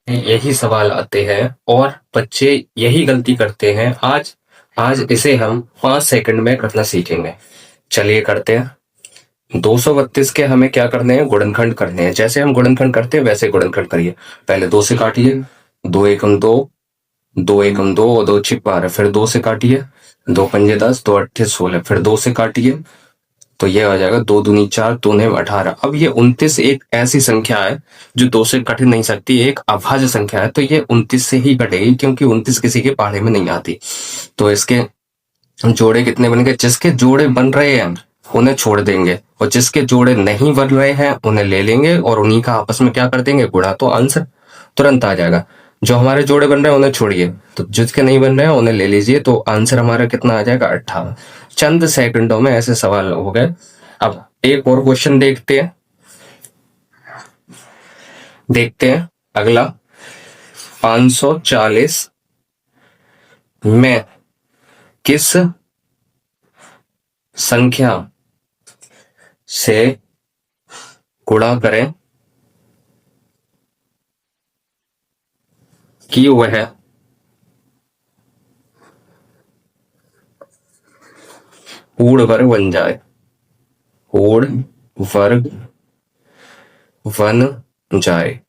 यही सवाल आते हैं और बच्चे यही गलती करते हैं। आज आज इसे हम 5 सेकंड में करना सीखेंगे। चलिए करते हैं। 232 के हमें क्या करने हैं, गुणनखंड करने हैं। जैसे हम गुणनखंड करते हैं वैसे गुणनखंड करिए। पहले 2 से काटिए, 2 एकम 2, 2 एकम 2 और 2 छिक 12, फिर 2 से काटिए, 2 पंजे 10, 2 अट्ठे 16, फिर 2 से काटिए, तो ये आ जाएगा 2 दूनी 4, 2 ने 18। अब ये 29 एक ऐसी संख्या है जो 2 से कट नहीं सकती, एक अभाज्य संख्या है, तो ये 29 से ही कटेगी क्योंकि 29 किसी के पहाड़े में नहीं आती। तो इसके जोड़े कितने बन गए? जिसके जोड़े बन रहे हैं उन्हें छोड़ देंगे और जिसके जोड़े नहीं बन रहे हैं उन्हें ले लेंगे और उन्हीं का आपस में क्या कर देंगे, गुणा, तो आंसर तुरंत आ जाएगा। जो हमारे जोड़े बन रहे हैं उन्हें छोड़िए, तो जिसके नहीं बन रहे हैं उन्हें ले लीजिए, तो आंसर हमारा कितना आ जाएगा, 58। चंद सेकंडों में ऐसे सवाल हो गए। अब एक और क्वेश्चन देखते हैं अगला। 540 में किस संख्या से गुणा करें कि वह पूर्ण वर्ग बन जाए, पूर्ण वर्ग बन जाए।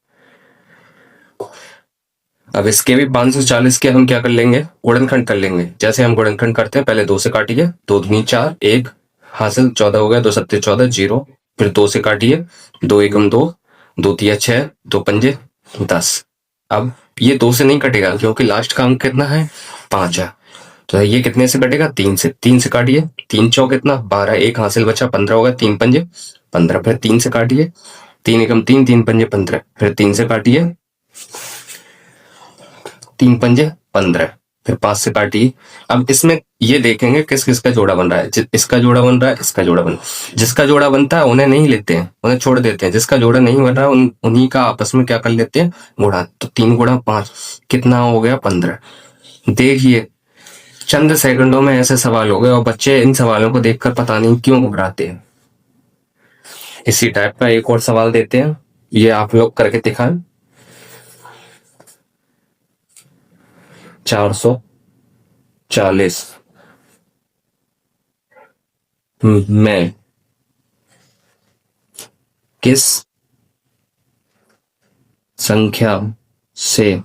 अब इसके भी 540 के हम क्या कर लेंगे, गुणनखंड कर लेंगे। जैसे हम गुणनखंड करते हैं, पहले 2 से काटिए, 2 दूनी 4, 1 हासिल, 14 हो गया, 2 सत्ते 14, 0, फिर 2 से काटिए, 2 एकम 2, 2 तिया 6, 2 पंजे 10। अब ये 2 से नहीं कटेगा क्योंकि लास्ट का अंक कितना है, 5 है। तो ये कितने से कटेगा, 3 से। 3 से काटिए, 3 चौक कितना, 12, 1 हासिल बचा, 15 होगा, 3 पंजे 15, फिर 3 से काटिए, 3 एकम 3, 3 पंजे 15, फिर 3 से काटिए, 3 पंजे 15, फिर 5 से काटिए। अब इसमें ये देखेंगे किस किस का जोड़ा बन रहा है। इसका जोड़ा बन रहा है, इसका जोड़ा बन रहा है। जिसका जोड़ा बनता है उन्हें नहीं लेते हैं, उन्हें छोड़ देते हैं। जिसका जोड़ा नहीं बन रहा है उन्हीं का आपस में क्या कर लेते हैं, गुणा। तो 3 गुणा 5 कितना हो गया, 15। देखिए चंद सेकंडों में ऐसे सवाल हो गए और बच्चे इन सवालों को देखकर पता नहीं क्यों घबराते हैं। इसी टाइप का एक और सवाल देते हैं, ये आप लोग करके दिखाएं। 440 में किस संख्या से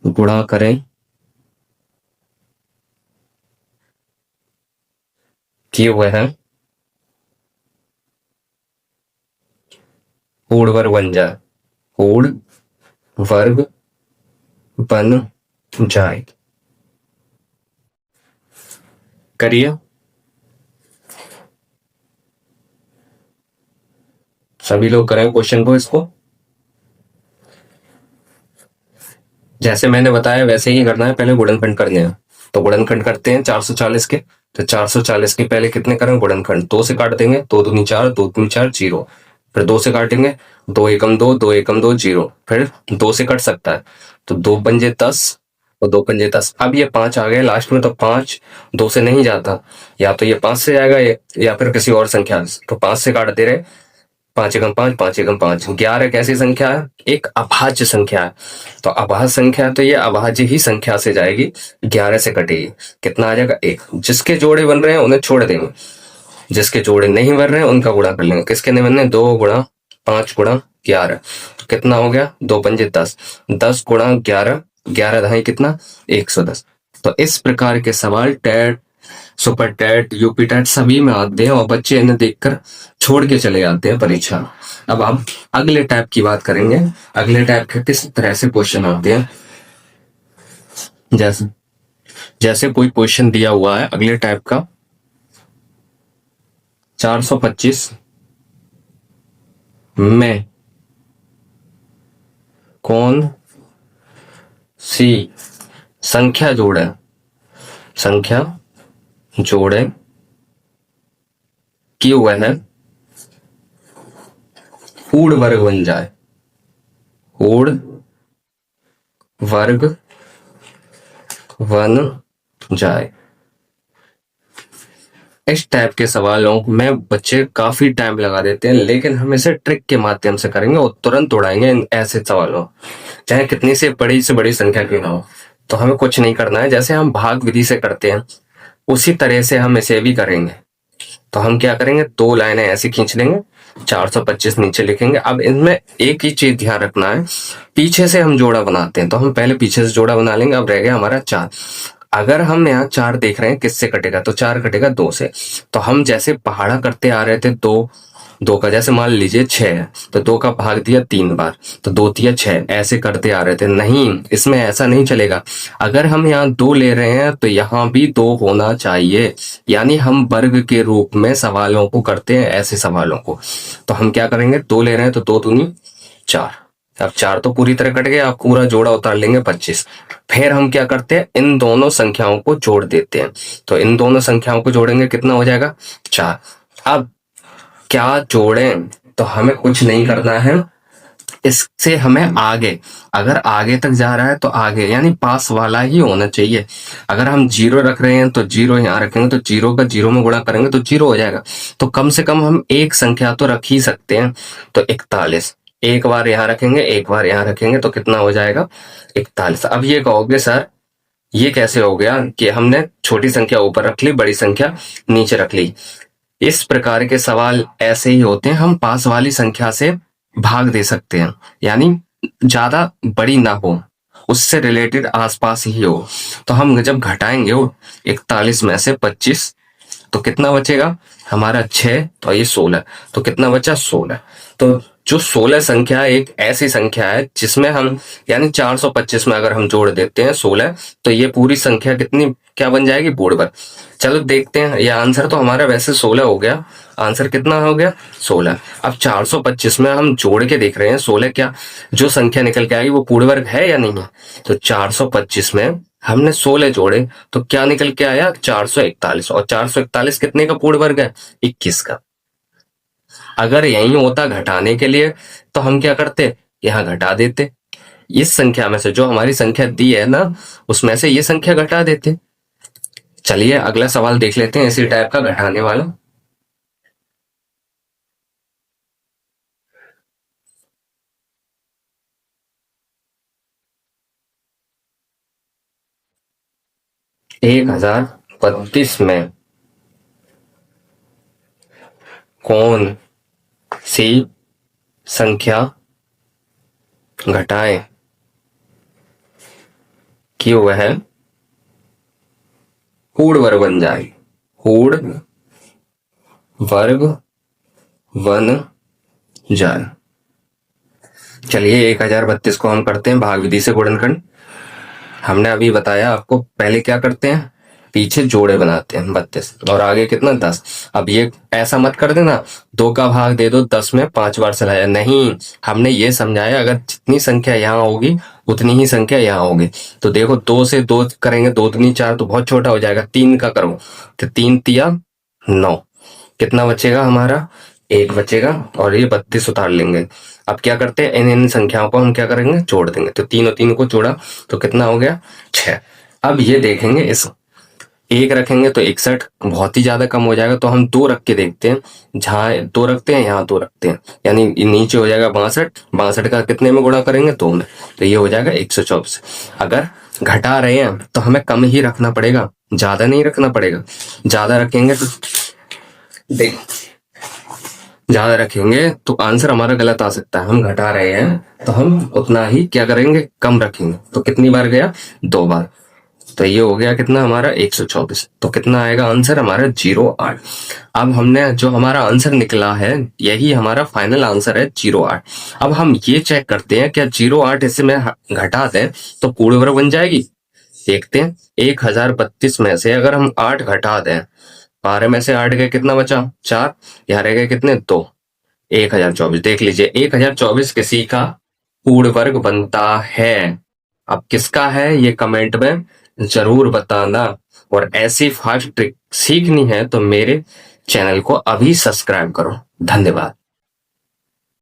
गुणा करें कि वह पूर्ण वर्ग बन जाए, पूर्ण वर्ग बन जाए। करिए, सभी लोग करें क्वेश्चन को। इसको जैसे मैंने बताया वैसे ही करना है। पहले गुणनखंड करने हैं, तो गुणनखंड करते हैं 440 के। तो 440 के पहले कितने करें गुणनखंड, 2 से काट देंगे, 2 दूनी 4, 2 दूनी 4, 0, फिर 2 से काटेंगे, 2 एकम 2, 2 एकम 2, 0, फिर 2 से कट सकता है, तो 2 पंजे 10 और 2 पंजे 10। अब ये 5 आ गए लास्ट में, तो 5 2 से नहीं जाता, या तो ये 5 से जाएगा ये, या फिर किसी और संख्या से। तो 5 से काट दे रहे, 5 एकम 5, 5 एकम 5। 11 कैसी संख्या है, एक अभाज्य संख्या है। तो अभाज्य संख्या है तो ये अभाज्य ही संख्या से जाएगी, 11 से कटेगी, कितना आ जाएगा, 1। जिसके जोड़े बन रहे हैं उन्हें छोड़ देंगे, जिसके जोड़े नहीं बन रहे हैं उनका गुणा कर लेंगे। किसके नहीं बन रहे, 2 गुणा 5 गुणा 11, तो कितना हो गया, 2 पंजे 10, 10 गुणा 11, 11 दहाई कितना, 110। तो इस प्रकार के सवाल TET, super TET, UP TET सभी में आते हैं और बच्चे इन्हें देखकर छोड़ के चले जाते हैं परीक्षा। अब हम अगले टाइप की बात करेंगे। अगले टाइप के किस तरह से क्वेश्चन आते हैं, जैसे जैसे कोई क्वेश्चन दिया हुआ है अगले टाइप का, 425 में कौन सी संख्या जोड़े, संख्या जोड़े कि वह पूर्ण वर्ग बन जाए, पूर्ण वर्ग बन जाए। इस टाइप के सवालों में बच्चे काफी टाइम लगा देते हैं, लेकिन हम इसे ट्रिक के माध्यम से करेंगे और तुरंत उड़ाएंगे इन ऐसे सवालों, चाहे कितनी से बड़ी संख्या क्यों ना हो। तो हमें कुछ नहीं करना है, जैसे हम भाग विधि से करते हैं उसी तरह से हम इसे भी करेंगे। तो हम क्या करेंगे, दो लाइनें ऐसी खींच लेंगे, 425 नीचे लिखेंगे। अब इनमें एक ही चीज ध्यान रखना है, पीछे से हम जोड़ा बनाते हैं, तो हम पहले पीछे से जोड़ा बना लेंगे। अब रह गया हमारा 4। अगर हम यहाँ 4 देख रहे हैं किससे कटेगा, तो 4 कटेगा 2 से। तो हम जैसे पहाड़ा करते आ रहे थे, दो दो का जैसे मान लीजिए 6 है, तो 2 का भाग दिया 3 बार, तो 2 तिया 6, ऐसे करते आ रहे थे। नहीं, इसमें ऐसा नहीं चलेगा। अगर हम यहाँ 2 ले रहे हैं तो यहाँ भी 2 होना चाहिए, यानी हम वर्ग के रूप में सवालों को करते हैं, ऐसे सवालों को। तो हम क्या करेंगे, 2 ले रहे हैं तो 2 दूनी 4। अब 4 तो पूरी तरह कट गया, अब पूरा जोड़ा उतार लेंगे 25। फिर हम क्या करते हैं, इन दोनों संख्याओं को जोड़ देते हैं। तो इन दोनों संख्याओं को जोड़ेंगे, कितना हो जाएगा 4। अब क्या जोड़ें, तो हमें कुछ नहीं करना है, इससे हमें आगे, अगर आगे तक जा रहा है तो आगे, यानी पास वाला ही होना चाहिए। अगर हम 0 रख रहे हैं तो 0 यहाँ रखेंगे, तो 0 का 0 में गुणा करेंगे तो 0 हो जाएगा। तो कम से कम हम एक संख्या तो रख ही सकते हैं, तो 41। एक बार यहाँ रखेंगे, एक बार यहाँ रखेंगे, तो कितना हो जाएगा 41। अब ये कहोगे सर ये कैसे हो गया कि हमने छोटी संख्या ऊपर रख ली, बड़ी संख्या नीचे रख ली। इस प्रकार के सवाल ऐसे ही होते हैं, हम पास वाली संख्या से भाग दे सकते हैं, यानी ज्यादा बड़ी ना हो, उससे रिलेटेड आसपास ही हो। तो हम जब घटाएंगे 41 में से 25, तो कितना बचेगा हमारा 6, तो ये 16, तो कितना बचा 16। तो जो 16 संख्या एक ऐसी संख्या है जिसमें हम, यानी 425 में अगर हम जोड़ देते हैं 16, तो ये पूरी संख्या कितनी क्या बन जाएगी, बोर्ड। चलो देखते हैं, ये आंसर तो हमारा वैसे 16 हो गया। आंसर कितना हो गया 16। अब 425 में हम जोड़ के देख रहे हैं 16 क्या जो संख्या निकल के आएगी वो पूर्ण वर्ग है या नहीं है। तो 425 में हमने 16 जोड़े तो क्या निकल के आया 441, और 441 कितने का पूर्ण वर्ग है 21 का। अगर यही होता घटाने के लिए तो हम क्या करते, यहाँ घटा देते, इस संख्या में से जो हमारी संख्या दी है ना उसमें से ये संख्या घटा देते। चलिए अगला सवाल देख लेते हैं इसी टाइप का घटाने वाला। एक 1032 में कौन सी संख्या घटाएं कि वह पूर्ण वर्ग बन जाए, पूर्ण वर्ग बन जाए। चलिए 1032 को हम करते हैं भाग विधि से गुणनखंड। हमने अभी बताया आपको, पहले क्या करते हैं, पीछे जोड़े बनाते हैं 32 और आगे कितना 10। अब ये ऐसा मत कर देना 2 का भाग दे दो 10 में 5 बार चलाया, नहीं, हमने ये समझाया अगर जितनी संख्या यहाँ होगी उतनी ही संख्या यहाँ होगी। तो देखो 2 से 2 करेंगे, 2 दूनी 4, तो बहुत छोटा हो जाएगा। 3 का करो तो 3 तिया 9, कितना बचेगा हमारा 1 बचेगा, और ये 32 उतार लेंगे। अब क्या करते हैं, इन संख्याओं को हम क्या करेंगे, जोड़ देंगे। तो 3 और 3 को जोड़ा तो कितना हो गया 6। अब ये देखेंगे, इस 1 रखेंगे तो 61, बहुत ही ज्यादा कम हो जाएगा। तो हम 2 रख के देखते हैं, जहां 2 रखते हैं यहाँ 2 रखते हैं, यानी नीचे हो जाएगा 62। 62 का कितने में गुणा करेंगे 2 में, तो ये हो जाएगा 124। अगर घटा रहे हैं तो हमें कम ही रखना पड़ेगा, ज्यादा नहीं रखना पड़ेगा। ज्यादा रखेंगे तो देख, ज्यादा रखेंगे तो आंसर हमारा गलत आ सकता है। हम घटा रहे हैं तो हम उतना ही क्या करेंगे, कम रखेंगे। तो कितनी बार गया 2 बार, तो ये हो गया कितना हमारा 124। तो कितना आएगा आंसर हमारा 08। अब हमने जो हमारा आंसर निकला है यही हमारा फाइनल आंसर है 08। अब हम ये चेक करते हैं क्या 08 इसमें घटा दें तो पूर्ण वर्ग बन जाएगी। देखते हैं 1032 में से अगर हम 8 घटा दें, 12 में से 8 गए कितना बचा 4, यहाँ रह गए कितने 2, 1024। देख लीजिए 1024 किसी का पूर्ण वर्ग बनता है। अब किसका है ये कमेंट में जरूर बताना, और ऐसी फास्ट ट्रिक सीखनी है तो मेरे चैनल को अभी सब्सक्राइब करो। धन्यवाद।